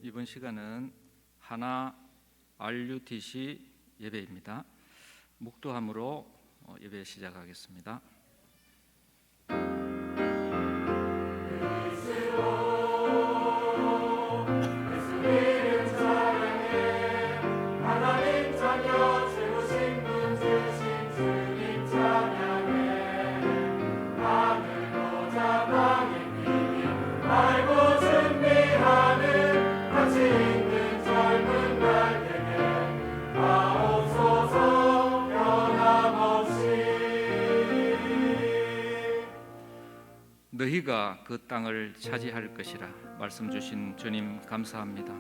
이번 시간은 하나 RUTC 예배입니다. 묵도함으로 예배 시작하겠습니다. 너희가 그 땅을 차지할 것이라 말씀 주신 주님 감사합니다.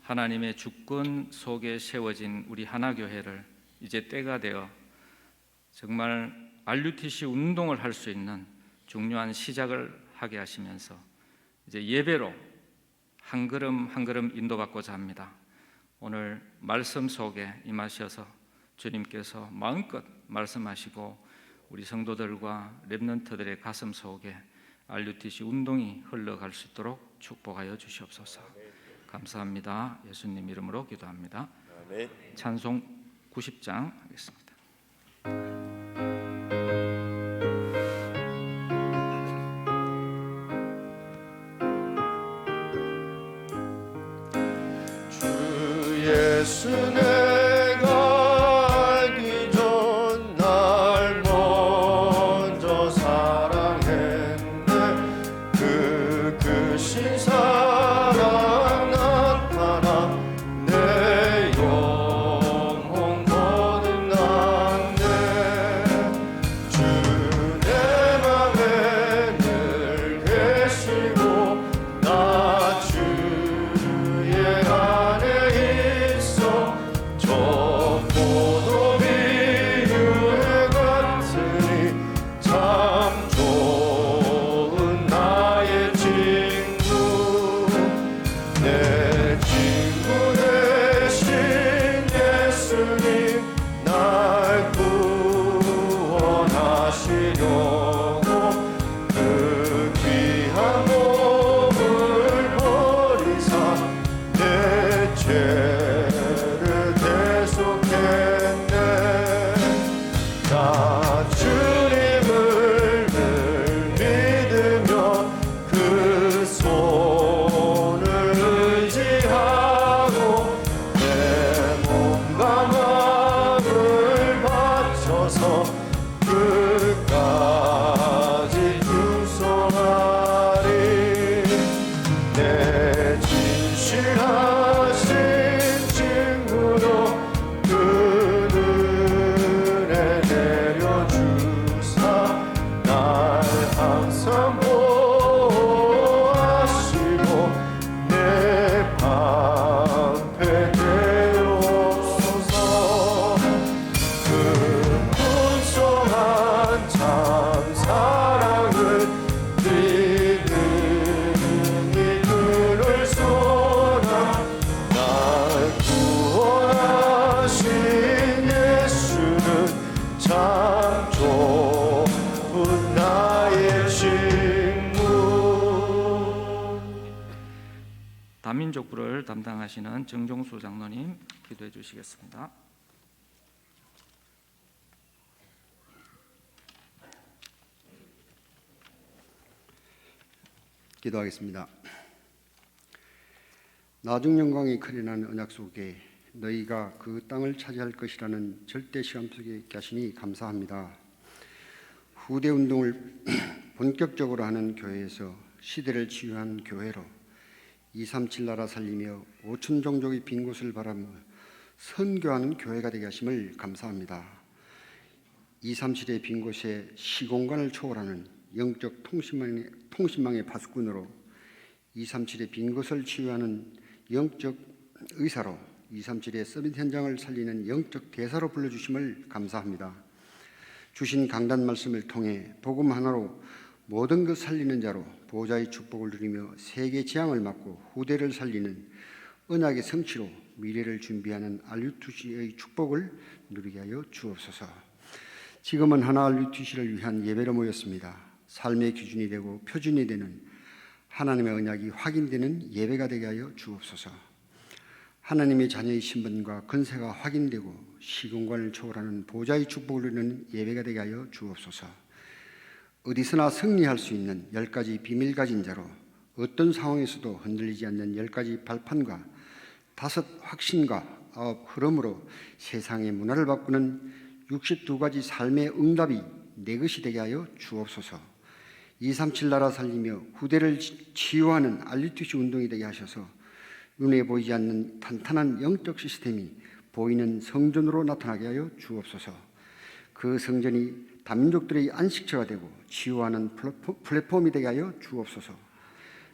하나님의 주권 속에 세워진 우리 하나교회를 이제 때가 되어 정말 RUTC 운동을 할 수 있는 중요한 시작을 하게 하시면서 이제 예배로 한 걸음 한 걸음 인도받고자 합니다. 오늘 말씀 속에 임하셔서 주님께서 마음껏 말씀하시고 우리 성도들과 렘넌트들의 가슴 속에 RUTC 운동이 흘러갈 수 있도록 축복하여 주시옵소서. 감사합니다. 예수님 이름으로 기도합니다. 아멘. 찬송 90장 하겠습니다. 주 예수는 다민족부를 담당하시는 정종수 장로님 기도해 주시겠습니다. 기도하겠습니다. 나중 영광이 크리나는 언약 속에 너희가 그 땅을 차지할 것이라는 절대 시험 속에 있게 하시니 감사합니다. 후대 운동을 본격적으로 하는 교회에서 시대를 치유한 교회로 237 나라 살리며 5천 종족의 빈 곳을 바라며 선교하는 교회가 되게 하심을 감사합니다. 237의 빈 곳에 시공간을 초월하는 영적 통신망의 파수꾼으로 237의 빈 곳을 치유하는 영적 의사로 237의 서밋 현장을 살리는 영적 대사로 불러주심을 감사합니다. 주신 강단 말씀을 통해 복음 하나로 모든 것 살리는 자로 보호자의 축복을 누리며 세계 재앙을 막고 후대를 살리는 언약의 성취로 미래를 준비하는 RUTC의 축복을 누리게 하여 주옵소서. 지금은 하나 RUTC를 위한 예배로 모였습니다. 삶의 기준이 되고 표준이 되는 하나님의 언약이 확인되는 예배가 되게 하여 주옵소서. 하나님의 자녀의 신분과 권세가 확인되고 시공간을 초월하는 보좌의 축복을 누리는 예배가 되게 하여 주옵소서. 어디서나 승리할 수 있는 10가지 비밀 가진 자로 어떤 상황에서도 흔들리지 않는 10가지 발판과 5 확신과 9 흐름으로 세상의 문화를 바꾸는 62가지 삶의 응답이 내 것이 되게 하여 주옵소서. 237 나라 살리며 후대를 치유하는 RUTC 운동이 되게 하셔서 눈에 보이지 않는 탄탄한 영적 시스템이 보이는 성전으로 나타나게 하여 주옵소서. 그 성전이 다민족들의 안식처가 되고 치유하는 플랫폼이 되게 하여 주옵소서.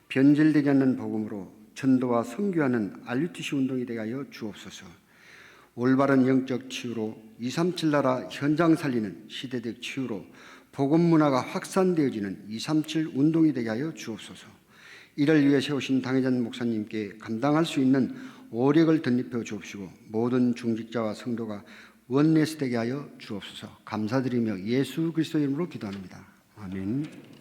변질되지 않는 복음으로 전도와 선교하는 RUTC 운동이 되게 하여 주옵소서. 올바른 영적 치유로 237 나라 현장 살리는 시대적 치유로 복음 문화가 확산되어지는 237 운동이 되게 하여 주옵소서. 이를 위해 세우신 당회전 목사님께 감당할 수 있는 오력을 덧입혀 주옵시고 모든 중직자와 성도가 원내스 되게 하여 주옵소서. 감사드리며 예수 그리스도 이름으로 기도합니다. 아멘.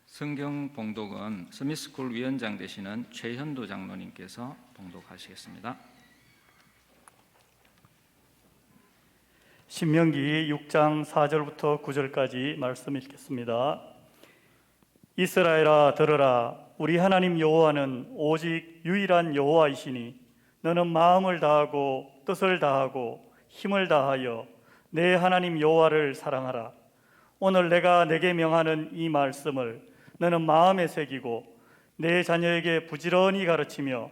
성경 봉독은 스미스쿨 위원장 되시는 최현도 장로님께서 봉독하시겠습니다. 신명기 6장 4절부터 9절까지 말씀 읽겠습니다. 이스라엘아 들으라. 우리 하나님 여호와는 오직 유일한 여호와이시니 너는 마음을 다하고 뜻을 다하고 힘을 다하여 내 하나님 여호와를 사랑하라. 오늘 내가 내게 명하는 이 말씀을 너는 마음에 새기고 내 자녀에게 부지런히 가르치며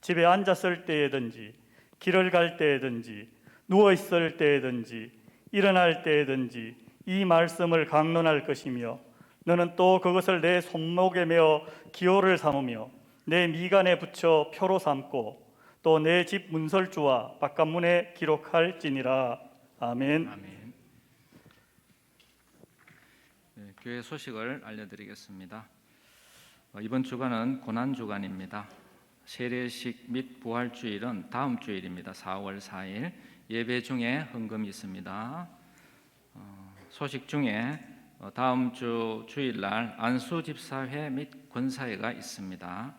집에 앉았을 때에든지 길을 갈 때에든지 누워 있을 때에든지 일어날 때에든지 이 말씀을 강론할 것이며 너는 또 그것을 내 손목에 메어 기호를 삼으며 내 미간에 붙여 표로 삼고 또 내 집 문설주와 바깥문에 기록할지니라. 아멘. 아멘. 네, 교회 소식을 알려드리겠습니다. 이번 주간은 고난 주간입니다. 세례식 및 부활주일은 다음 주일입니다. 4월 4일 예배 중에 헌금이 있습니다. 소식 중에 다음 주 주일날 안수 집사회 및 권사회가 있습니다.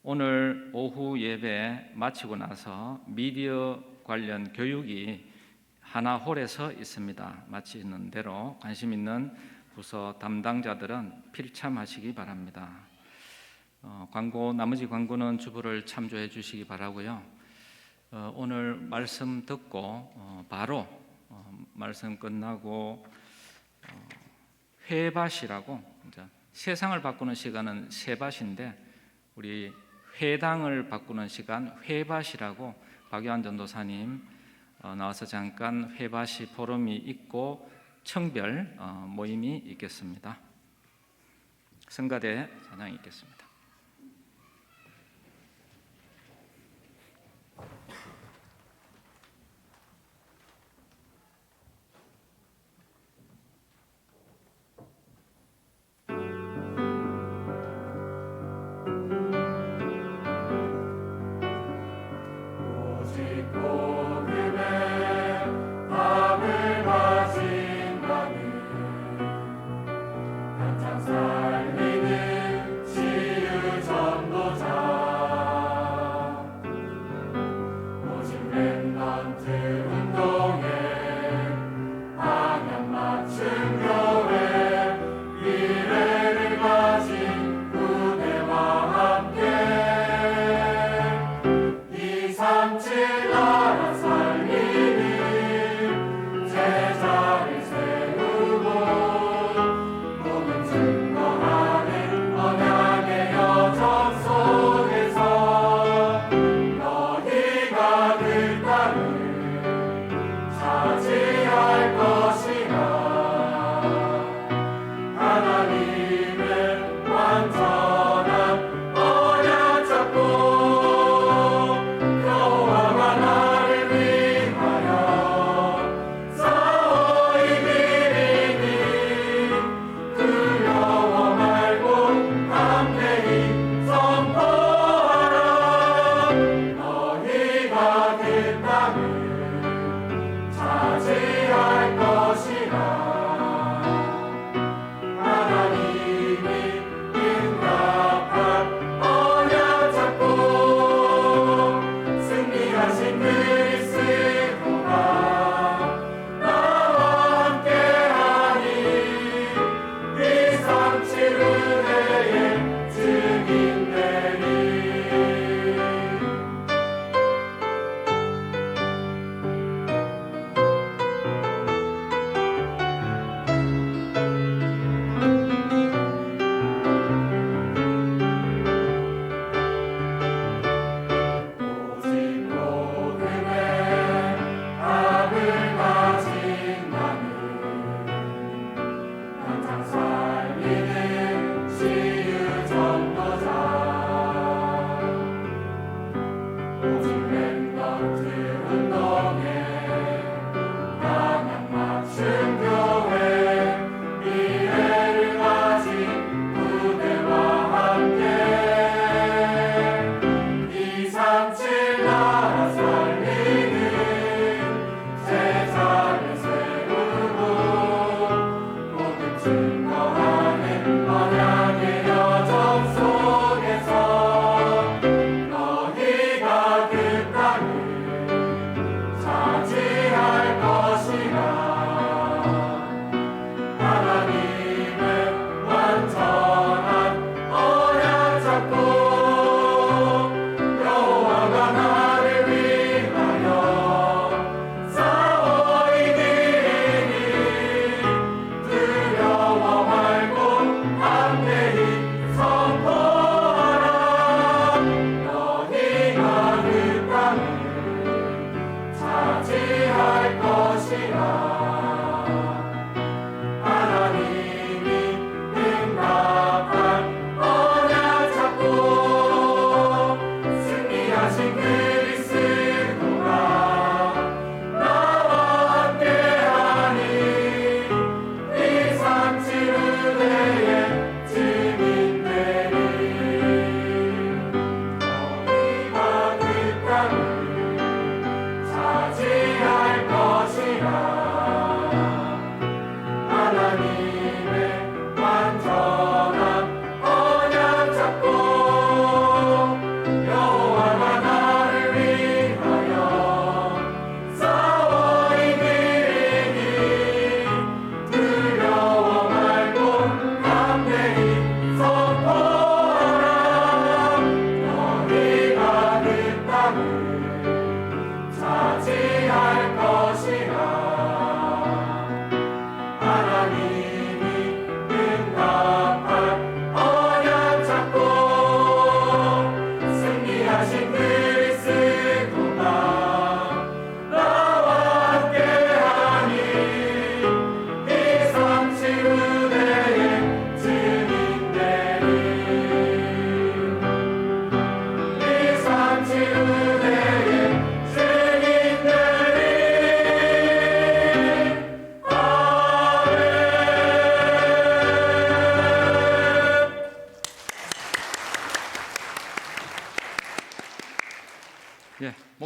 오늘 오후 예배 마치고 나서 미디어 관련 교육이 하나홀에서 있습니다. 마치는 대로 관심 있는 부서 담당자들은 필참하시기 바랍니다. 나머지 광고는 주부를 참조해 주시기 바라고요. 오늘 말씀 듣고 바로 말씀 끝나고 회밭이라고 이제 세상을 바꾸는 시간은 세밭인데 우리 회당을 바꾸는 시간 회밭이라고 박요한 전도사님 나와서 잠깐 회밭이 포럼이 있고 청별 모임이 있겠습니다. 성가대 찬양이 있겠습니다. 살리는 시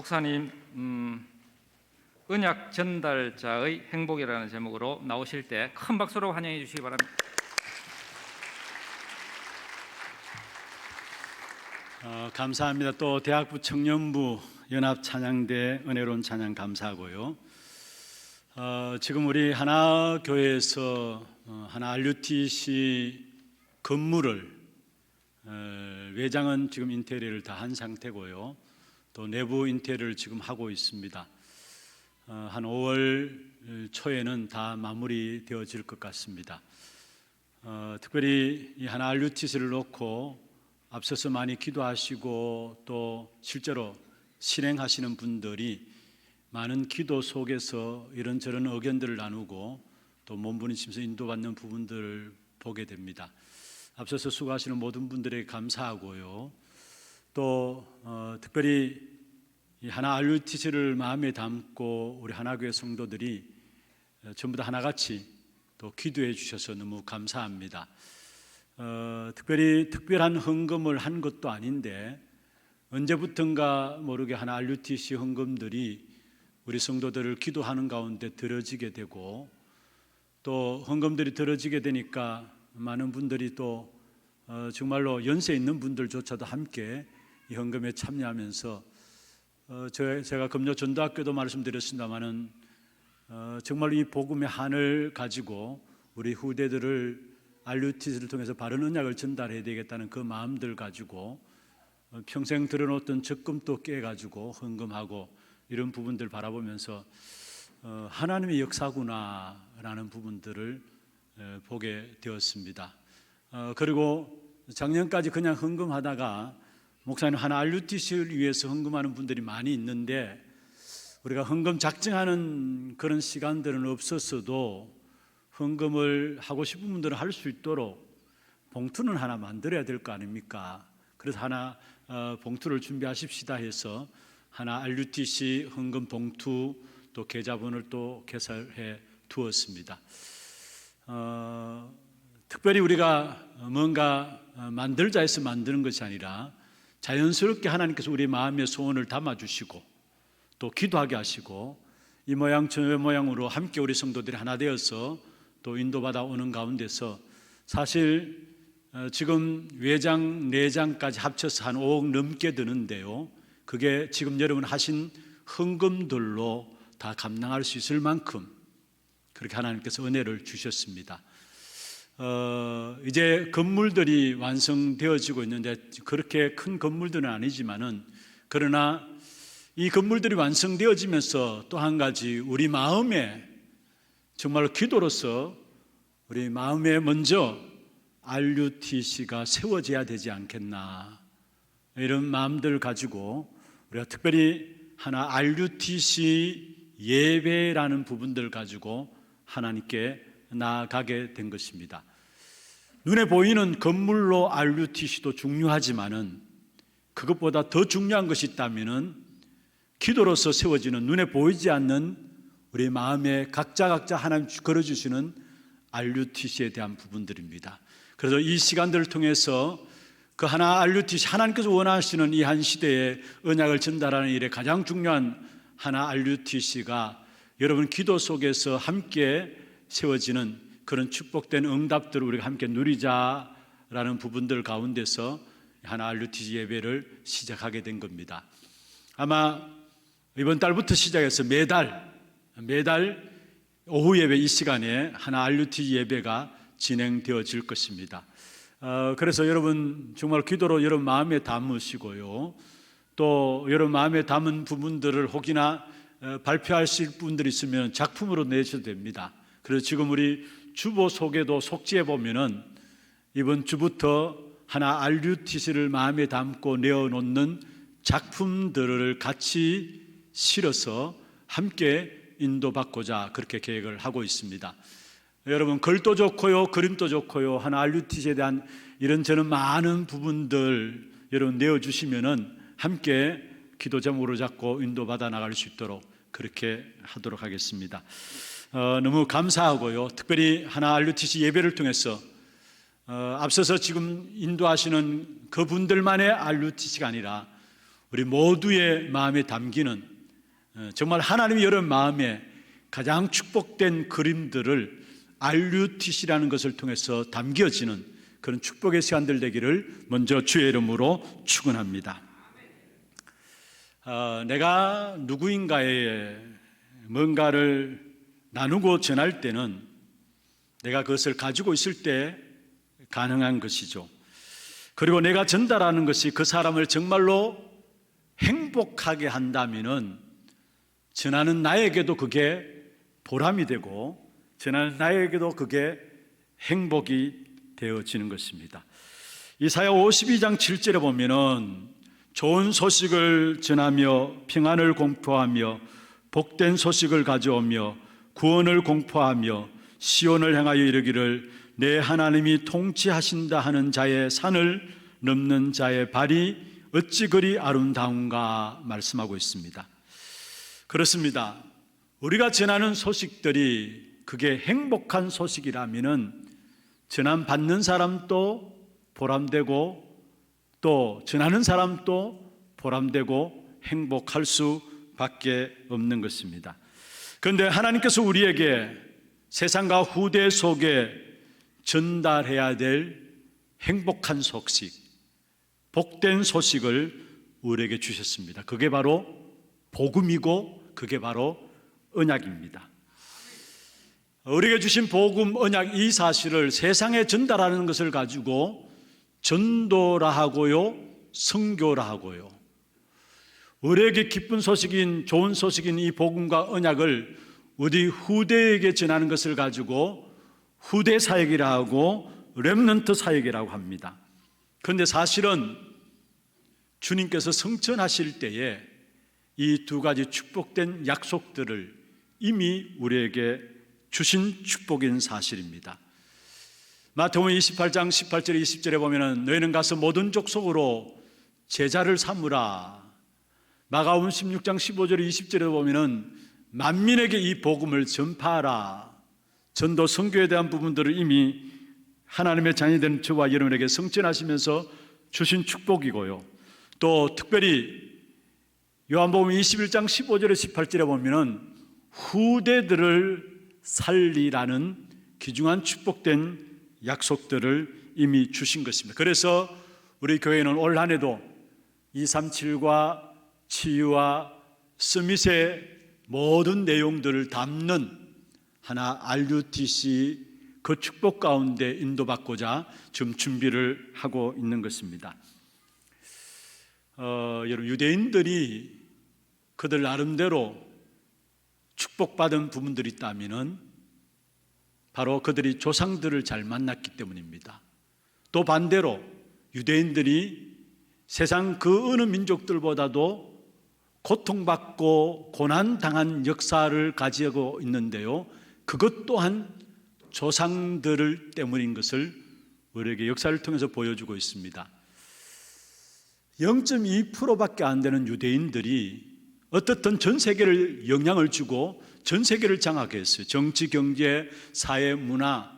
목사님 언약 전달자의 행복이라는 제목으로 나오실 때 큰 박수로 환영해 주시기 바랍니다. 감사합니다. 또 대학부 청년부 연합 찬양대 은혜로운 찬양 감사하고요. 지금 우리 하나교회에서 하나 RUTC 건물을 외장은 지금 인테리어를 다 한 상태고요. 또 내부 인테리어를 지금 하고 있습니다. 한 5월 초에는 다 마무리되어질 것 같습니다. 특별히 이 하나 RUTC를 놓고 앞서서 많이 기도하시고 또 실제로 실행하시는 분들이 많은 기도 속에서 이런저런 의견들을 나누고 또 몸부림치면서 인도받는 부분들을 보게 됩니다. 앞서서 수고하시는 모든 분들에게 감사하고요. 또 특별히 이 하나 RUTC를 마음에 담고 우리 하나교회 성도들이 전부 다 하나같이 또 기도해 주셔서 너무 감사합니다. 특별히 특별한 헌금을 한 것도 아닌데 언제부턴가 모르게 하나 RUTC 헌금들이 우리 성도들을 기도하는 가운데 들어지게 되고 또 헌금들이 들어지게 되니까 많은 분들이 또 정말로 연세 있는 분들조차도 함께 이 헌금에 참여하면서 제가 금요 전도학교도 말씀드렸습니다마는 정말 이 복음의 한을 가지고 우리 후대들을 RUTC를 통해서 바른 언약을 전달해야 되겠다는 그 마음들 가지고 평생 들여놓던 적금도 깨가지고 헌금하고 이런 부분들 바라보면서 하나님의 역사구나라는 부분들을 보게 되었습니다. 그리고 작년까지 그냥 헌금하다가 목사님 하나 RUTC를 위해서 헌금하는 분들이 많이 있는데 우리가 헌금 작정하는 그런 시간들은 없었어도 헌금을 하고 싶은 분들은 할 수 있도록 봉투는 하나 만들어야 될 거 아닙니까? 그래서 하나 봉투를 준비하십시다 해서 하나 RUTC 헌금 봉투 또 계좌번호를 또 개설해 두었습니다. 특별히 우리가 뭔가 만들자 해서 만드는 것이 아니라 자연스럽게 하나님께서 우리 마음의 소원을 담아주시고 또 기도하게 하시고 이 모양 저 모양으로 함께 우리 성도들이 하나 되어서 또 인도받아 오는 가운데서 사실 지금 외장 내장까지 합쳐서 한 5억 넘게 드는데요, 그게 지금 여러분 하신 헌금들로 다 감당할 수 있을 만큼 그렇게 하나님께서 은혜를 주셨습니다. 이제 건물들이 완성되어지고 있는데 그렇게 큰 건물들은 아니지만은 그러나 이 건물들이 완성되어지면서 또 한 가지 우리 마음에 정말로 기도로서 우리 마음에 먼저 RUTC가 세워져야 되지 않겠나 이런 마음들 가지고 우리가 특별히 하나 RUTC 예배라는 부분들 가지고 하나님께 나아가게 된 것입니다. 눈에 보이는 건물로 RUTC도 중요하지만은 그것보다 더 중요한 것이 있다면은 기도로서 세워지는 눈에 보이지 않는 우리 마음에 각자 하나님 걸어주시는 RUTC에 대한 부분들입니다. 그래서 이 시간들을 통해서 그 하나 RUTC 하나님께서 원하시는 이 한 시대에 언약을 전달하는 일에 가장 중요한 하나 RUTC가 여러분 기도 속에서 함께 세워지는 그런 축복된 응답들을 우리가 함께 누리자라는 부분들 가운데서 하나 RUTC 예배를 시작하게 된 겁니다. 아마 이번 달부터 시작해서 매달 오후 예배 이 시간에 하나 RUTC 예배가 진행되어질 것입니다. 그래서 여러분 정말 기도로 여러분 마음에 담으시고요, 또 여러분 마음에 담은 부분들을 혹이나 발표하실 분들이 있으면 작품으로 내셔도 됩니다. 그래서 지금 우리 주보 속에도 속지에 보면은 이번 주부터 하나 RUTC를 마음에 담고 내어놓는 작품들을 같이 실어서 함께 인도받고자 그렇게 계획을 하고 있습니다. 여러분 글도 좋고요, 그림도 좋고요, 하나 RUTC에 대한 이런저런 많은 부분들 여러분 내어주시면은 함께 기도 제목으로 잡고 인도받아 나갈 수 있도록 그렇게 하도록 하겠습니다. 너무 감사하고요, 특별히 하나 RUTC 예배를 통해서 앞서서 지금 인도하시는 그분들만의 RUTC가 아니라 우리 모두의 마음에 담기는 정말 하나님이 여러분 마음에 가장 축복된 그림들을 RUTC라는 것을 통해서 담겨지는 그런 축복의 시간들 되기를 먼저 주의 이름으로 축원합니다. 내가 누구인가에 뭔가를 나누고 전할 때는 내가 그것을 가지고 있을 때 가능한 것이죠. 그리고 내가 전달하는 것이 그 사람을 정말로 행복하게 한다면은 전하는 나에게도 그게 보람이 되고 전하는 나에게도 그게 행복이 되어지는 것입니다. 이사야 52장 7절에 보면은 좋은 소식을 전하며 평안을 공포하며 복된 소식을 가져오며 구원을 공포하며 시온을 향하여 이르기를 내 하나님이 통치하신다 하는 자의 산을 넘는 자의 발이 어찌 그리 아름다운가 말씀하고 있습니다. 그렇습니다. 우리가 전하는 소식들이 그게 행복한 소식이라면은 전함 받는 사람도 보람되고 또 전하는 사람도 보람되고 행복할 수밖에 없는 것입니다. 그런데 하나님께서 우리에게 세상과 후대 속에 전달해야 될 행복한 소식, 복된 소식을 우리에게 주셨습니다. 그게 바로 복음이고 그게 바로 언약입니다. 우리에게 주신 복음, 언약 이 사실을 세상에 전달하는 것을 가지고 전도라 하고요, 선교라 하고요. 우리에게 기쁜 소식인 좋은 소식인 이 복음과 언약을 우리 후대에게 전하는 것을 가지고 후대 사역이라 하고 렘넌트 사역이라고 합니다. 그런데 사실은 주님께서 성천하실 때에 이 두 가지 축복된 약속들을 이미 우리에게 주신 축복인 사실입니다. 마태복음 28장 18절 20절에 보면 너희는 가서 모든 족속으로 제자를 삼으라. 마가복음 16장 15절 20절에 보면 만민에게 이 복음을 전파하라. 전도 선교에 대한 부분들을 이미 하나님의 자녀된 저와 여러분에게 성천하시면서 주신 축복이고요. 또 특별히 요한복음 21장 15절에 18절에 보면 후대들을 살리라는 귀중한 축복된 약속들을 이미 주신 것입니다. 그래서 우리 교회는 올 한 해도 237과 치유와 서밋의 모든 내용들을 담는 하나 RUTC 그 축복 가운데 인도받고자 지금 준비를 하고 있는 것입니다. 여러분 유대인들이 그들 나름대로 축복받은 부분들이 있다면은 바로 그들이 조상들을 잘 만났기 때문입니다. 또 반대로 유대인들이 세상 그 어느 민족들보다도 고통받고 고난당한 역사를 가지고 있는데요, 그것 또한 조상들 때문인 것을 우리에게 역사를 통해서 보여주고 있습니다. 0.2%밖에 안 되는 유대인들이 어떻든 전 세계를 영향을 주고 전 세계를 장악해 했어요. 정치, 경제, 사회, 문화,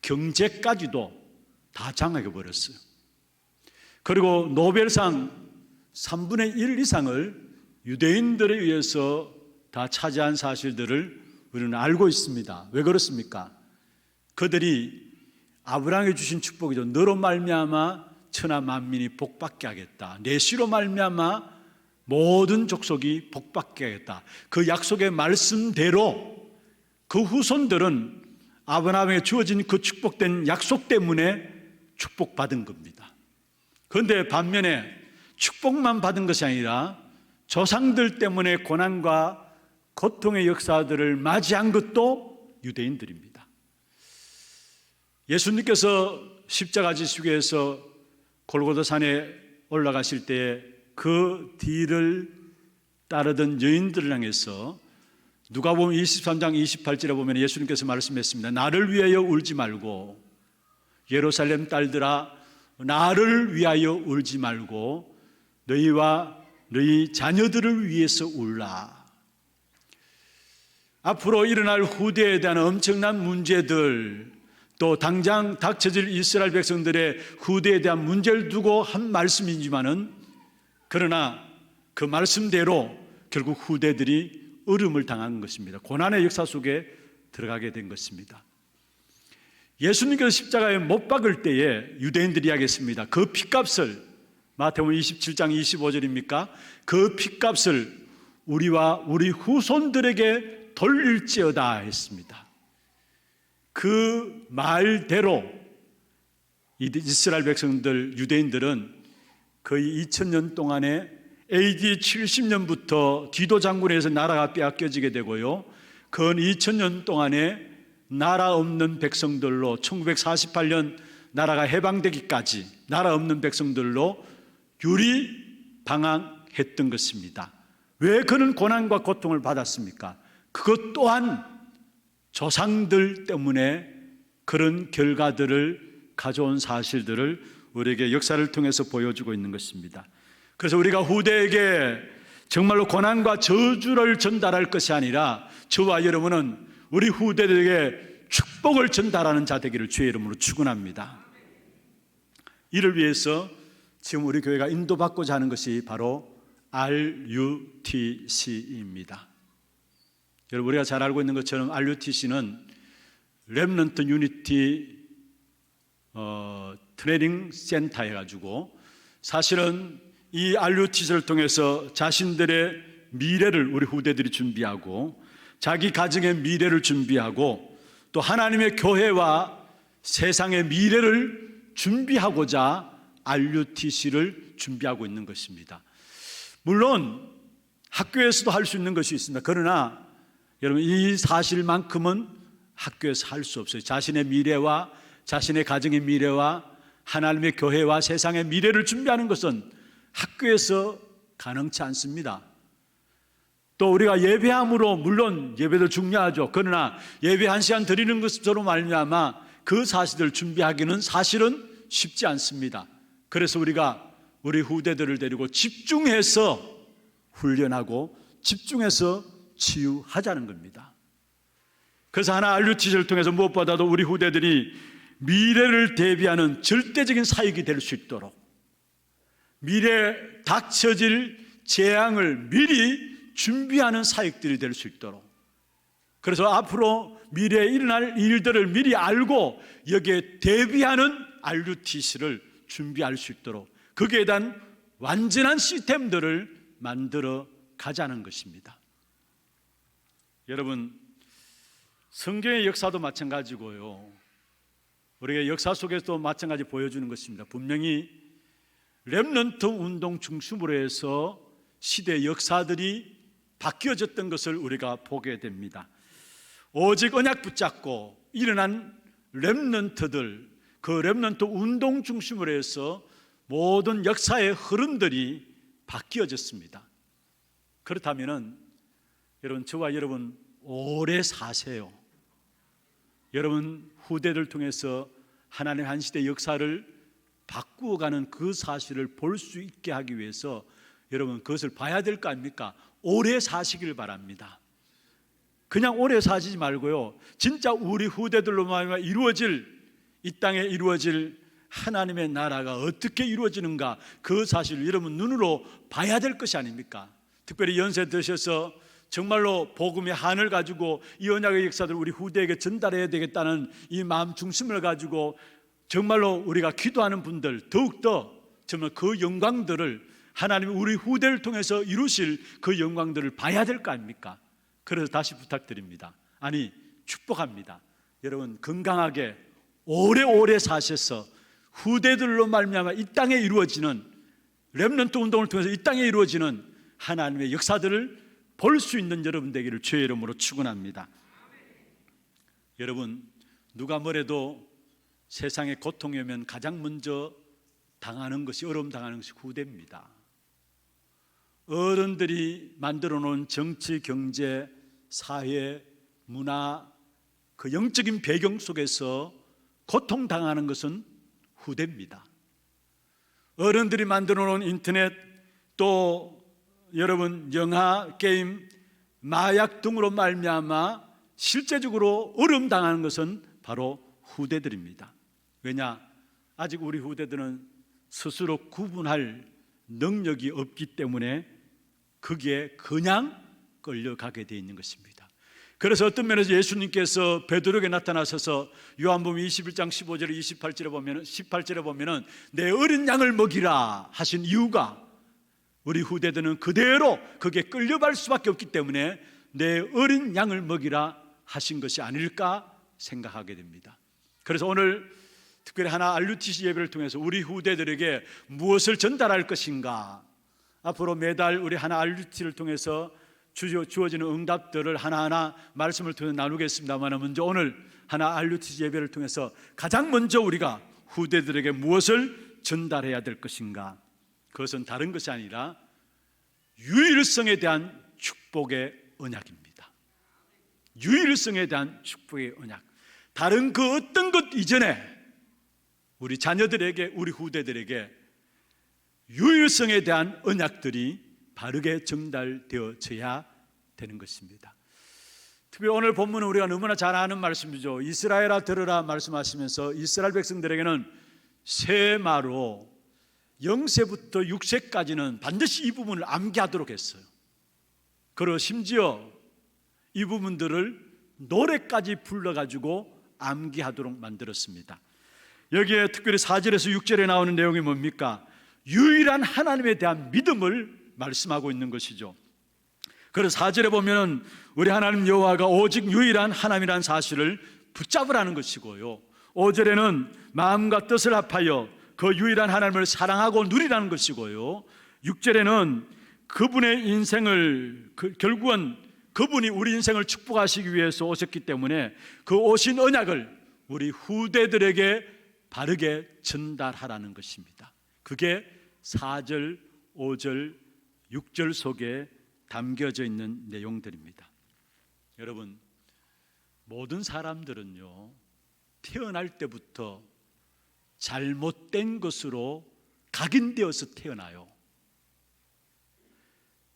경제까지도 다 장악해 버렸어요. 그리고 노벨상 3분의 1 이상을 유대인들에 의해서 다 차지한 사실들을 우리는 알고 있습니다. 왜 그렇습니까? 그들이 아브라함에게 주신 축복이죠. 너로 말미암아 천하 만민이 복받게 하겠다. 내 씨로 말미암아 모든 족속이 복받게 하겠다. 그 약속의 말씀대로 그 후손들은 아브라함에게 주어진 그 축복된 약속 때문에 축복받은 겁니다. 그런데 반면에 축복만 받은 것이 아니라 조상들 때문에 고난과 고통의 역사들을 맞이한 것도 유대인들입니다. 예수님께서 십자가 지시고 해서 골고다 산에 올라가실 때 그 뒤를 따르던 여인들을 향해서 누가복음 23장 28절에 보면 예수님께서 말씀했습니다. 나를 위하여 울지 말고 예루살렘 딸들아 나를 위하여 울지 말고 너희와 너희 자녀들을 위해서 울라. 앞으로 일어날 후대에 대한 엄청난 문제들, 또 당장 닥쳐질 이스라엘 백성들의 후대에 대한 문제를 두고 한 말씀이지만은, 그러나 그 말씀대로 결국 후대들이 어려움을 당한 것입니다. 고난의 역사 속에 들어가게 된 것입니다. 예수님께서 십자가에 못 박을 때에 유대인들이 이야기했습니다. 그 핏값을, 마태복음 27장 25절입니까? 그 핏값을 우리와 우리 후손들에게 돌릴지어다 했습니다. 그 말대로 이스라엘 백성들, 유대인들은 거의 2000년 동안에 AD 70년부터 디도 장군에서 나라가 빼앗겨지게 되고요, 근 2000년 동안에 나라 없는 백성들로 1948년 나라가 해방되기까지 나라 없는 백성들로 유리방황했던 것입니다. 왜 그는 고난과 고통을 받았습니까? 그것 또한 조상들 때문에 그런 결과들을 가져온 사실들을 우리에게 역사를 통해서 보여주고 있는 것입니다. 그래서 우리가 후대에게 정말로 고난과 저주를 전달할 것이 아니라 저와 여러분은 우리 후대들에게 축복을 전달하는 자 되기를 주의 이름으로 축원합니다. 이를 위해서 지금 우리 교회가 인도받고자 하는 것이 바로 RUTC입니다. 여러분, 우리가 잘 알고 있는 것처럼 RUTC는 렘넌트 유니티 트레이닝 센터 해가지고 사실은 이 RUTC를 통해서 자신들의 미래를 우리 후대들이 준비하고 자기 가정의 미래를 준비하고 또 하나님의 교회와 세상의 미래를 준비하고자 RUTC를 준비하고 있는 것입니다. 물론 학교에서도 할 수 있는 것이 있습니다. 그러나 여러분, 이 사실만큼은 학교에서 할 수 없어요. 자신의 미래와 자신의 가정의 미래와 하나님의 교회와 세상의 미래를 준비하는 것은 학교에서 가능치 않습니다. 또 우리가 예배함으로, 물론 예배도 중요하죠. 그러나 예배 한 시간 드리는 것으로 말미암아 그 사실을 준비하기는 사실은 쉽지 않습니다. 그래서 우리가 우리 후대들을 데리고 집중해서 훈련하고 집중해서 치유하자는 겁니다. 그래서 하나 RUTC를 통해서 무엇보다도 우리 후대들이 미래를 대비하는 절대적인 사역이 될 수 있도록, 미래에 닥쳐질 재앙을 미리 준비하는 사역들이 될 수 있도록, 그래서 앞으로 미래에 일어날 일들을 미리 알고 여기에 대비하는 RUTC를 준비할 수 있도록 거기에 대한 완전한 시스템들을 만들어 가자는 것입니다. 여러분, 성경의 역사도 마찬가지고요, 우리가 역사 속에서도 마찬가지 보여주는 것입니다. 분명히 렘넌트 운동 중심으로 해서 시대의 역사들이 바뀌어졌던 것을 우리가 보게 됩니다. 오직 언약 붙잡고 일어난 렘넌트들, 그 렘넌트 운동 중심으로 해서 모든 역사의 흐름들이 바뀌어졌습니다. 그렇다면 여러분, 저와 여러분 오래 사세요. 여러분 후대를 통해서 하나님의 한 시대의 역사를 바꾸어가는 그 사실을 볼 수 있게 하기 위해서 여러분 그것을 봐야 될 거 아닙니까? 오래 사시길 바랍니다. 그냥 오래 사시지 말고요, 진짜 우리 후대들로 말미암아 이루어질, 이 땅에 이루어질 하나님의 나라가 어떻게 이루어지는가, 그 사실을 여러분 눈으로 봐야 될 것이 아닙니까? 특별히 연세 드셔서 정말로 복음의 한을 가지고 이 언약의 역사들을 우리 후대에게 전달해야 되겠다는 이 마음 중심을 가지고 정말로 우리가 기도하는 분들, 더욱더 정말 그 영광들을 하나님이 우리 후대를 통해서 이루실 그 영광들을 봐야 될 거 아닙니까? 그래서 다시 부탁드립니다. 아니, 축복합니다. 여러분 건강하게 오래오래 사셔서 후대들로 말미암아 이 땅에 이루어지는 렘넌트 운동을 통해서 이 땅에 이루어지는 하나님의 역사들을 볼 수 있는 여러분 되기를 주의 이름으로 축원합니다. 여러분, 누가 뭐래도 세상에 고통이 오면 가장 먼저 당하는 것이, 어려움 당하는 것이 후대입니다. 어른들이 만들어 놓은 정치, 경제, 사회, 문화, 그 영적인 배경 속에서 고통당하는 것은 후대입니다. 어른들이 만들어 놓은 인터넷, 또 여러분 영화, 게임, 마약 등으로 말미암아 실제적으로 어려움 당하는 것은 바로 후대들입니다. 왜냐? 아직 우리 후대들은 스스로 구분할 능력이 없기 때문에 거기에 그냥 끌려가게 되어 있는 것입니다. 그래서 어떤 면에서 예수님께서 베드로에게 나타나셔서 요한복음 21장 15절 18절에 보면은 내 어린 양을 먹이라 하신 이유가 우리 후대들은 그대로 거기에 끌려갈 수밖에 없기 때문에 내 어린 양을 먹이라 하신 것이 아닐까 생각하게 됩니다. 그래서 오늘 특별히 하나 RUTC 예배를 통해서 우리 후대들에게 무엇을 전달할 것인가, 앞으로 매달 우리 하나 RUTC를 통해서 주어지는 응답들을 하나하나 말씀을 통해 나누겠습니다만, 먼저 오늘 하나 RUTC 예배를 통해서 가장 먼저 우리가 후대들에게 무엇을 전달해야 될 것인가, 그것은 다른 것이 아니라 유일성에 대한 축복의 언약입니다. 유일성에 대한 축복의 언약. 다른 그 어떤 것 이전에 우리 자녀들에게, 우리 후대들에게 유일성에 대한 언약들이 바르게 전달되어져야 되는 것입니다. 특히 오늘 본문은 우리가 너무나 잘 아는 말씀이죠. 이스라엘아 들으라 말씀하시면서 이스라엘 백성들에게는 세마로 0세부터 6세까지는 반드시 이 부분을 암기하도록 했어요. 그리고 심지어 이 부분들을 노래까지 불러가지고 암기하도록 만들었습니다. 여기에 특별히 4절에서 6절에 나오는 내용이 뭡니까? 유일한 하나님에 대한 믿음을 말씀하고 있는 것이죠. 그래서 4절에 보면 우리 하나님 여호와가 오직 유일한 하나님이라는 사실을 붙잡으라는 것이고요, 5절에는 마음과 뜻을 합하여 그 유일한 하나님을 사랑하고 누리라는 것이고요, 6절에는 그분의 인생을 결국은 그분이 우리 인생을 축복하시기 위해서 오셨기 때문에 그 오신 언약을 우리 후대들에게 바르게 전달하라는 것입니다. 그게 4절, 5절, 6절 속에 담겨져 있는 내용들입니다. 여러분, 모든 사람들은요, 태어날 때부터 잘못된 것으로 각인되어서 태어나요.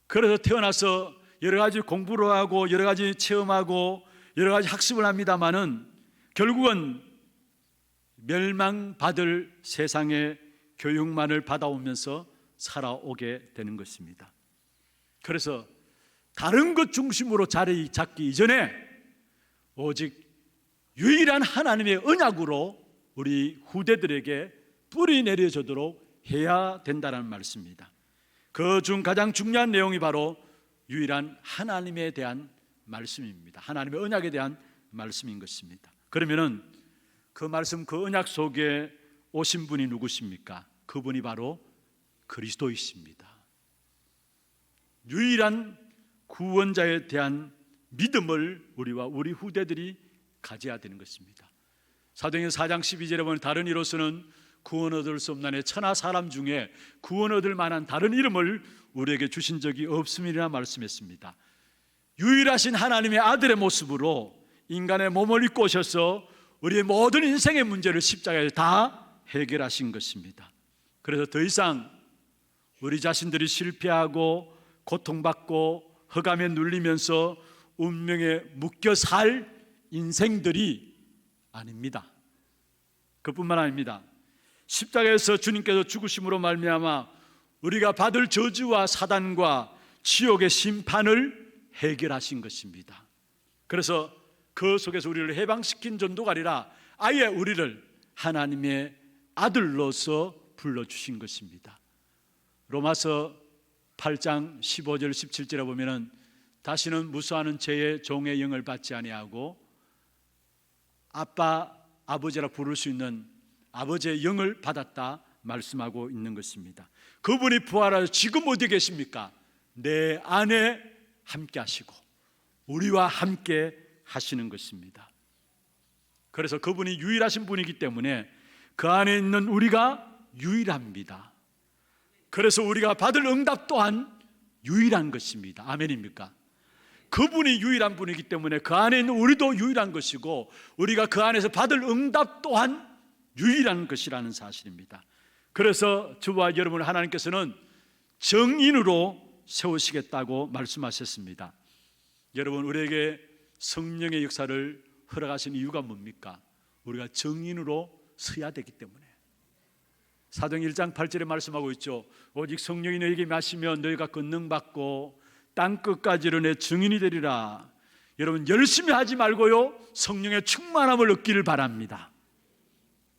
그래서 태어나서 여러 가지 공부를 하고 여러 가지 체험하고 여러 가지 학습을 합니다마는 결국은 멸망받을 세상의 교육만을 받아오면서 살아오게 되는 것입니다. 그래서 다른 것 중심으로 자리 잡기 이전에 오직 유일한 하나님의 언약으로 우리 후대들에게 뿌리 내려주도록 해야 된다는 말씀입니다. 그 중 가장 중요한 내용이 바로 유일한 하나님에 대한 말씀입니다. 하나님의 언약에 대한 말씀인 것입니다. 그러면은 그 말씀, 그 언약 속에 오신 분이 누구십니까? 그분이 바로 그리스도이십니다. 유일한 구원자에 대한 믿음을 우리와 우리 후대들이 가져야 되는 것입니다. 사도행전 4장 12절에 보면 다른 이로서는 구원 얻을 수 없나니 천하 사람 중에 구원 얻을 만한 다른 이름을 우리에게 주신 적이 없음이라 말씀했습니다. 유일하신 하나님의 아들의 모습으로 인간의 몸을 입고 오셔서 우리의 모든 인생의 문제를 십자가에 다 해결하신 것입니다. 그래서 더 이상 우리 자신들이 실패하고 고통받고 흑암에 눌리면서 운명에 묶여 살 인생들이 아닙니다. 그뿐만 아닙니다. 십자가에서 주님께서 죽으심으로 말미암아 우리가 받을 저주와 사단과 지옥의 심판을 해결하신 것입니다. 그래서 그 속에서 우리를 해방시킨 정도가 아니라 아예 우리를 하나님의 아들로서 불러주신 것입니다. 로마서 8장 15절 17절에 보면은 다시는 무수하는 죄의 종의 영을 받지 아니하고 아빠, 아버지라 부를 수 있는 아버지의 영을 받았다 말씀하고 있는 것입니다. 그분이 부활하여 지금 어디 계십니까? 내 안에 함께 하시고 우리와 함께 하시는 것입니다. 그래서 그분이 유일하신 분이기 때문에 그 안에 있는 우리가 유일합니다. 그래서 우리가 받을 응답 또한 유일한 것입니다. 아멘입니까? 그분이 유일한 분이기 때문에 그 안에 있는 우리도 유일한 것이고 우리가 그 안에서 받을 응답 또한 유일한 것이라는 사실입니다. 그래서 저와 여러분을 하나님께서는 정인으로 세우시겠다고 말씀하셨습니다. 여러분, 우리에게 성령의 역사를 허락하신 이유가 뭡니까? 우리가 정인으로 서야 되기 때문에. 사도행 1장 8절에 말씀하고 있죠. 오직 성령이 너에게 마시면 너희가 권능받고 땅 끝까지로 내 증인이 되리라. 여러분 열심히 하지 말고요, 성령의 충만함을 얻기를 바랍니다.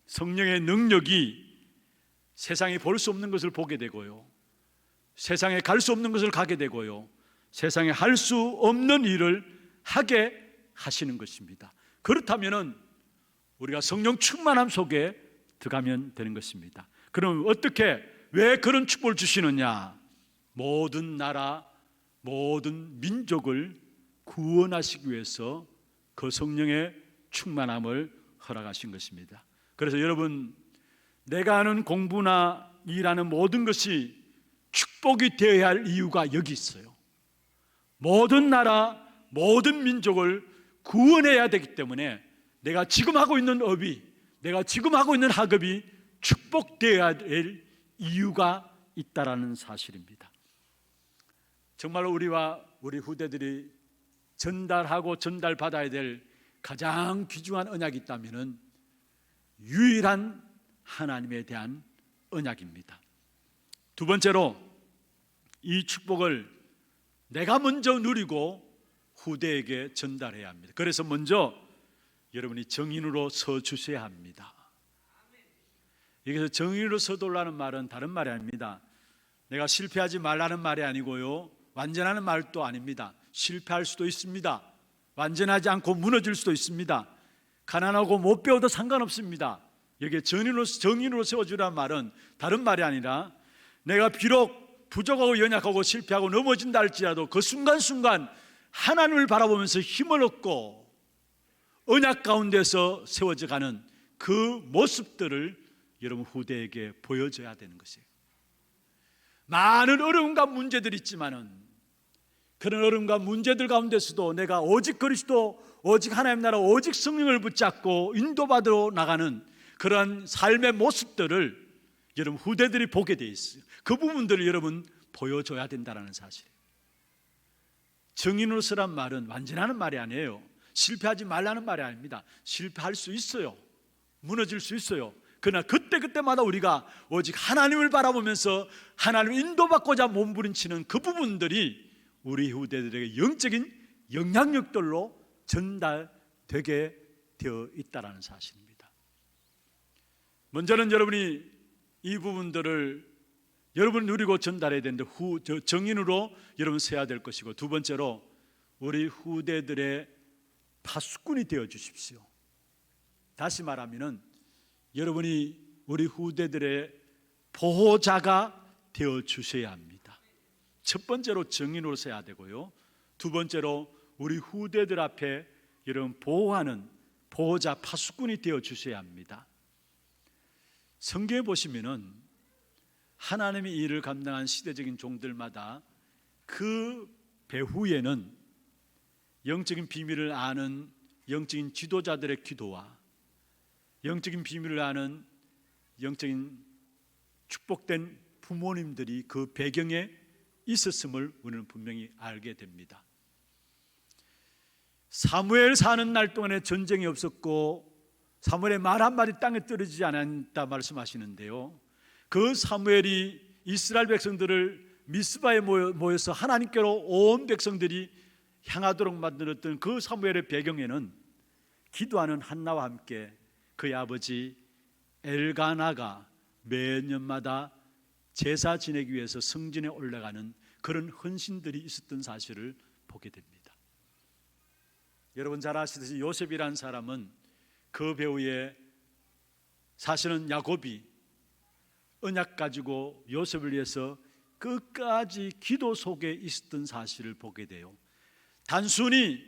성령의 능력이 세상에 볼 수 없는 것을 보게 되고요, 세상에 갈 수 없는 것을 가게 되고요, 세상에 할 수 없는 일을 하게 하시는 것입니다. 그렇다면 우리가 성령 충만함 속에 들어가면 되는 것입니다. 그럼 어떻게, 왜 그런 축복을 주시느냐? 모든 나라, 모든 민족을 구원하시기 위해서 그 성령의 충만함을 허락하신 것입니다. 그래서 여러분, 내가 하는 공부나 일하는 모든 것이 축복이 되어야 할 이유가 여기 있어요. 모든 나라, 모든 민족을 구원해야 되기 때문에 내가 지금 하고 있는 업이, 내가 지금 하고 있는 학업이 축복되어야 될 이유가 있다라는 사실입니다. 정말로 우리와 우리 후대들이 전달하고 전달받아야 될 가장 귀중한 언약이 있다면 유일한 하나님에 대한 언약입니다. 두 번째로, 이 축복을 내가 먼저 누리고 후대에게 전달해야 합니다. 그래서 먼저 여러분이 정인으로 서 주셔야 합니다. 여기서 정인으로 서달라는 말은 다른 말이 아닙니다. 내가 실패하지 말라는 말이 아니고요, 완전하는 말도 아닙니다. 실패할 수도 있습니다. 완전하지 않고 무너질 수도 있습니다. 가난하고 못 배워도 상관없습니다. 여기에 정인으로 세워주라는 말은 다른 말이 아니라, 내가 비록 부족하고 연약하고 실패하고 넘어진다 할지라도 그 순간순간 하나님을 바라보면서 힘을 얻고 언약 가운데서 세워져 가는 그 모습들을 여러분 후대에게 보여줘야 되는 것이에요. 많은 어려움과 문제들이 있지만은 그런 어려움과 문제들 가운데서도 내가 오직 그리스도, 오직 하나님 나라, 오직 성령을 붙잡고 인도받으러 나가는 그러한 삶의 모습들을 여러분 후대들이 보게 돼 있어요. 그 부분들을 여러분 보여줘야 된다는 사실이에요. 정인으로 서란 말은 완전하는 말이 아니에요. 실패하지 말라는 말이 아닙니다. 실패할 수 있어요. 무너질 수 있어요. 그러나 그때그때마다 우리가 오직 하나님을 바라보면서 하나님을 인도받고자 몸부림치는 그 부분들이 우리 후대들에게 영적인 영향력들로 전달되게 되어 있다는 사실입니다. 먼저는 여러분이 이 부분들을 여러분 누리고 전달해야 되는데 정인으로 여러분 세야 될 것이고, 두 번째로 우리 후대들의 파수꾼이 되어 주십시오. 다시 말하면은 여러분이 우리 후대들의 보호자가 되어 주셔야 합니다. 첫 번째로 정인으로 서야 되고요, 두 번째로 우리 후대들 앞에 여러분 보호하는 보호자, 파수꾼이 되어 주셔야 합니다. 성경에 보시면은 하나님의 일을 감당한 시대적인 종들마다 그 배후에는 영적인 비밀을 아는 영적인 지도자들의 기도와 영적인 비밀을 아는 영적인 축복된 부모님들이 그 배경에 있었음을 우리는 분명히 알게 됩니다. 사무엘 사는 날 동안에 전쟁이 없었고 사무엘의 말 한마디 땅에 떨어지지 않았다 말씀하시는데요, 그 사무엘이 이스라엘 백성들을 미스바에 모여서 하나님께로 온 백성들이 향하도록 만들었던 그 사무엘의 배경에는 기도하는 한나와 함께 그의 아버지 엘가나가 매년마다 제사 지내기 위해서 성전에 올라가는 그런 헌신들이 있었던 사실을 보게 됩니다. 여러분 잘 아시듯이 요셉이라는 사람은 그 배후에 사실은 야곱이 언약 가지고 요셉을 위해서 끝까지 기도 속에 있었던 사실을 보게 돼요. 단순히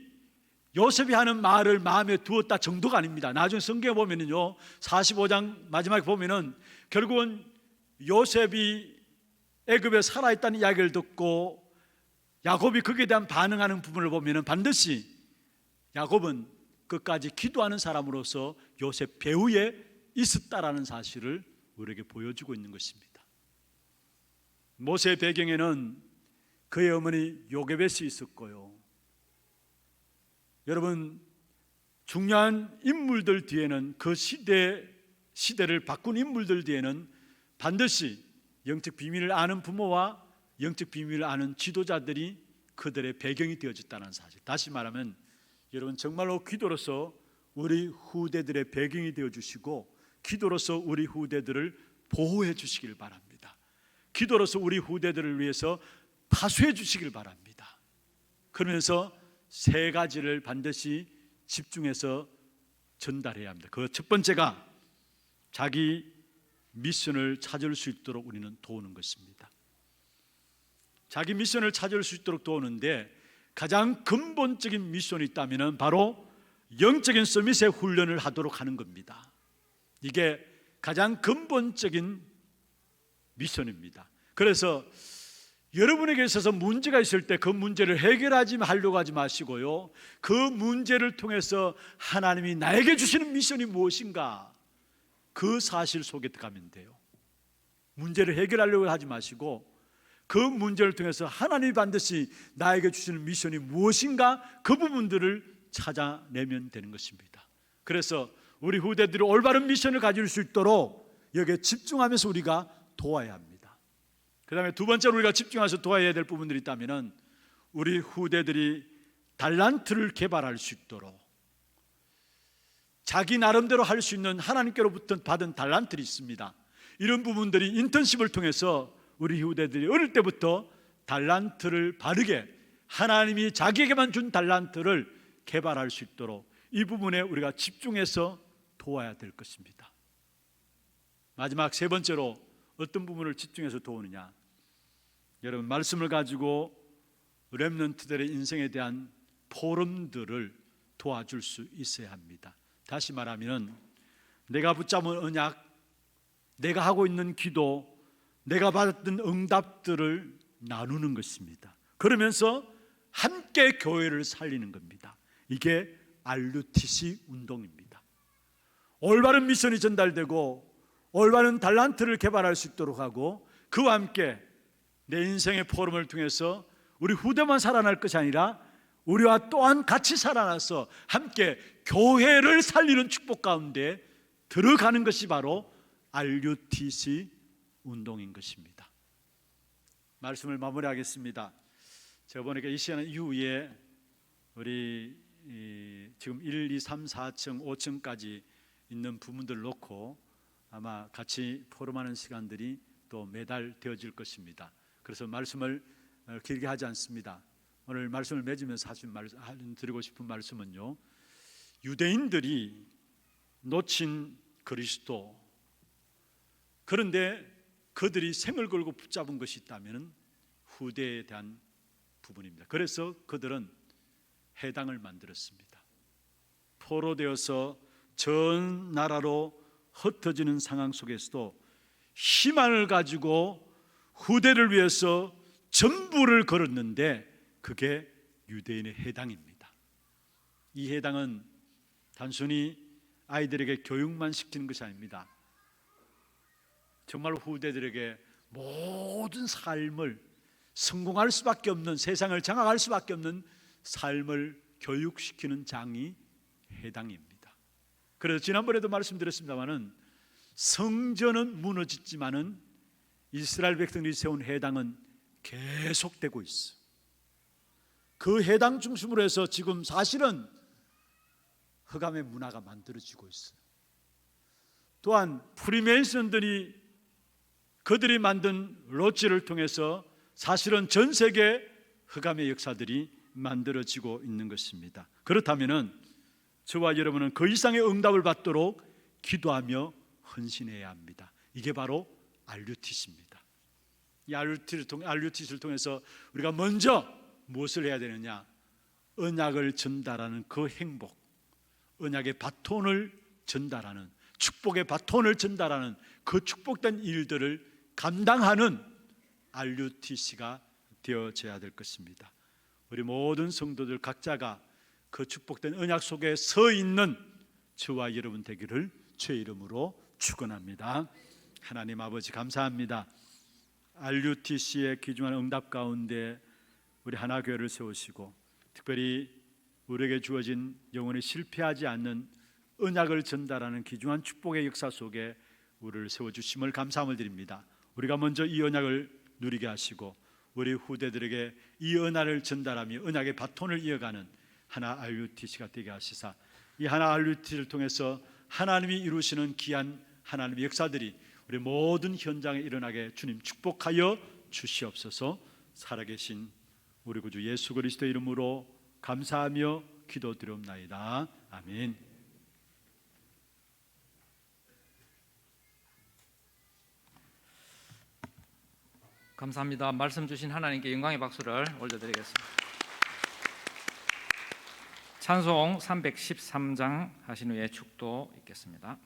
요셉이 하는 말을 마음에 두었다 정도가 아닙니다. 나중에 성경에 보면은요, 45장 마지막에 보면은 결국은 요셉이 애굽에 살아있다는 이야기를 듣고 야곱이 거기에 대한 반응하는 부분을 보면은 반드시 야곱은 끝까지 기도하는 사람으로서 요셉 배후에 있었다라는 사실을 우리에게 보여주고 있는 것입니다. 모세의 배경에는 그의 어머니 요게벳이 있었고요, 여러분 중요한 인물들 뒤에는 그 시대를 바꾼 인물들 뒤에는 반드시 영적 비밀을 아는 부모와 영적 비밀을 아는 지도자들이 그들의 배경이 되어졌다는 사실. 다시 말하면 여러분 정말로 기도로서 우리 후대들의 배경이 되어주시고 기도로서 우리 후대들을 보호해 주시길 바랍니다. 기도로서 우리 후대들을 위해서 파수해 주시길 바랍니다. 그러면서 세 가지를 반드시 집중해서 전달해야 합니다. 그 첫 번째가 자기 미션을 찾을 수 있도록 우리는 도우는 것입니다. 자기 미션을 찾을 수 있도록 도우는데 가장 근본적인 미션이 있다면 바로 영적인 서밋의 훈련을 하도록 하는 겁니다. 이게 가장 근본적인 미션입니다. 그래서 여러분에게 있어서 문제가 있을 때 그 문제를 하려고 하지 마시고요, 그 문제를 통해서 하나님이 나에게 주시는 미션이 무엇인가, 그 사실 속에 들어가면 돼요. 문제를 해결하려고 하지 마시고 그 문제를 통해서 하나님이 반드시 나에게 주시는 미션이 무엇인가, 그 부분들을 찾아내면 되는 것입니다. 그래서 우리 후대들이 올바른 미션을 가질 수 있도록 여기에 집중하면서 우리가 도와야 합니다. 그 다음에 두 번째로 우리가 집중해서 도와야 될 부분들이 있다면 우리 후대들이 달란트를 개발할 수 있도록 자기 나름대로 할 수 있는 하나님께로부터 받은 달란트들이 있습니다. 이런 부분들이 인턴십을 통해서 우리 후대들이 어릴 때부터 달란트를 바르게, 하나님이 자기에게만 준 달란트를 개발할 수 있도록 이 부분에 우리가 집중해서 도와야 될 것입니다. 마지막 세 번째로 어떤 부분을 집중해서 도우느냐, 여러분 말씀을 가지고 렘넌트들의 인생에 대한 포럼들을 도와줄 수 있어야 합니다. 다시 말하면 내가 붙잡은 언약, 내가 하고 있는 기도, 내가 받았던 응답들을 나누는 것입니다. 그러면서 함께 교회를 살리는 겁니다. 이게 RUTC 운동입니다. 올바른 미션이 전달되고 올바른 달란트를 개발할 수 있도록 하고 그와 함께 내 인생의 포럼을 통해서 우리 후대만 살아날 것이 아니라 우리와 또한 같이 살아나서 함께 교회를 살리는 축복 가운데 들어가는 것이 바로 RUTC 운동인 것입니다. 말씀을 마무리하겠습니다. 제가 보니까 이 시간 이후에 우리 지금 1, 2, 3, 4층, 5층까지 있는 부분들 놓고 아마 같이 포럼하는 시간들이 또 매달 되어질 것입니다. 그래서 말씀을 길게 하지 않습니다. 오늘 말씀을 맺으면서 드리고 싶은 말씀은요, 유대인들이 놓친 그리스도, 그런데 그들이 생을 걸고 붙잡은 것이 있다면 후대에 대한 부분입니다. 그래서 그들은 해당을 만들었습니다. 포로되어서 전 나라로 흩어지는 상황 속에서도 희망을 가지고 후대를 위해서 전부를 걸었는데 그게 유대인의 해당입니다. 이 해당은 단순히 아이들에게 교육만 시키는 것이 아닙니다. 정말 후대들에게 모든 삶을 성공할 수밖에 없는, 세상을 장악할 수밖에 없는 삶을 교육시키는 장이 해당입니다. 그래서 지난번에도 말씀드렸습니다마는 성전은 무너졌지만은 이스라엘 백성들이 세운 해당은 계속되고 있어. 그 해당 중심으로 해서 지금 사실은 흑암의 문화가 만들어지고 있어요. 또한 프리메이슨들이 그들이 만든 로지를 통해서 사실은 전 세계 흑암의 역사들이 만들어지고 있는 것입니다. 그렇다면 저와 여러분은 그 이상의 응답을 받도록 기도하며 헌신해야 합니다. 이게 바로 RUTC입니다. 이 RUTC를 통해서 우리가 먼저 무엇을 해야 되느냐? 언약을 전달하는 그 행복, 언약의 바톤을 전달하는, 축복의 바톤을 전달하는 그 축복된 일들을 감당하는 RUTC가 되어져야 될 것입니다. 우리 모든 성도들 각자가 그 축복된 언약 속에 서 있는 저와 여러분 되기를 주의 이름으로 축원합니다. 하나님 아버지 감사합니다. RUTC의 귀중한 응답 가운데 우리 하나교회를 세우시고 특별히 우리에게 주어진 영원히 실패하지 않는 언약을 전달하는 귀중한 축복의 역사 속에 우리를 세워주심을 감사함을 드립니다. 우리가 먼저 이 언약을 누리게 하시고 우리 후대들에게 이 언약을 전달하며 언약의 바톤을 이어가는 하나 RUTC가 되게 하시사 이 하나 RUTC를 통해서 하나님이 이루시는 귀한 하나님의 역사들이 우리 모든 현장에 일어나게 주님 축복하여 주시옵소서. 살아계신 우리 구주 예수 그리스도의 이름으로 감사하며 기도드리옵나이다. 아멘. 감사합니다. 말씀 주신 하나님께 영광의 박수를 올려드리겠습니다. 찬송 313장 하신 후에 축도 있겠습니다.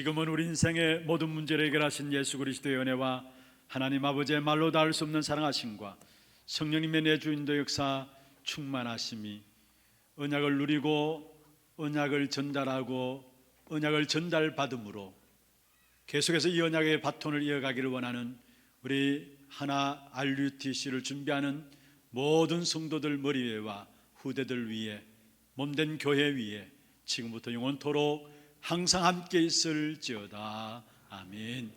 지금은 우리 인생의 모든 문제를 해결하신 예수 그리스도의 은혜와 하나님 아버지의 말로 닿을 수 없는 사랑하심과 성령님의 내주인도 역사 충만하심이 언약을 누리고 언약을 전달하고 언약을 전달받음으로 계속해서 이 언약의 바톤을 이어가기를 원하는 우리 하나 RUTC를 준비하는 모든 성도들 머리 위에와 후대들 위에 몸된 교회 위에 지금부터 영원토록 항상 함께 있을지어다. 아멘.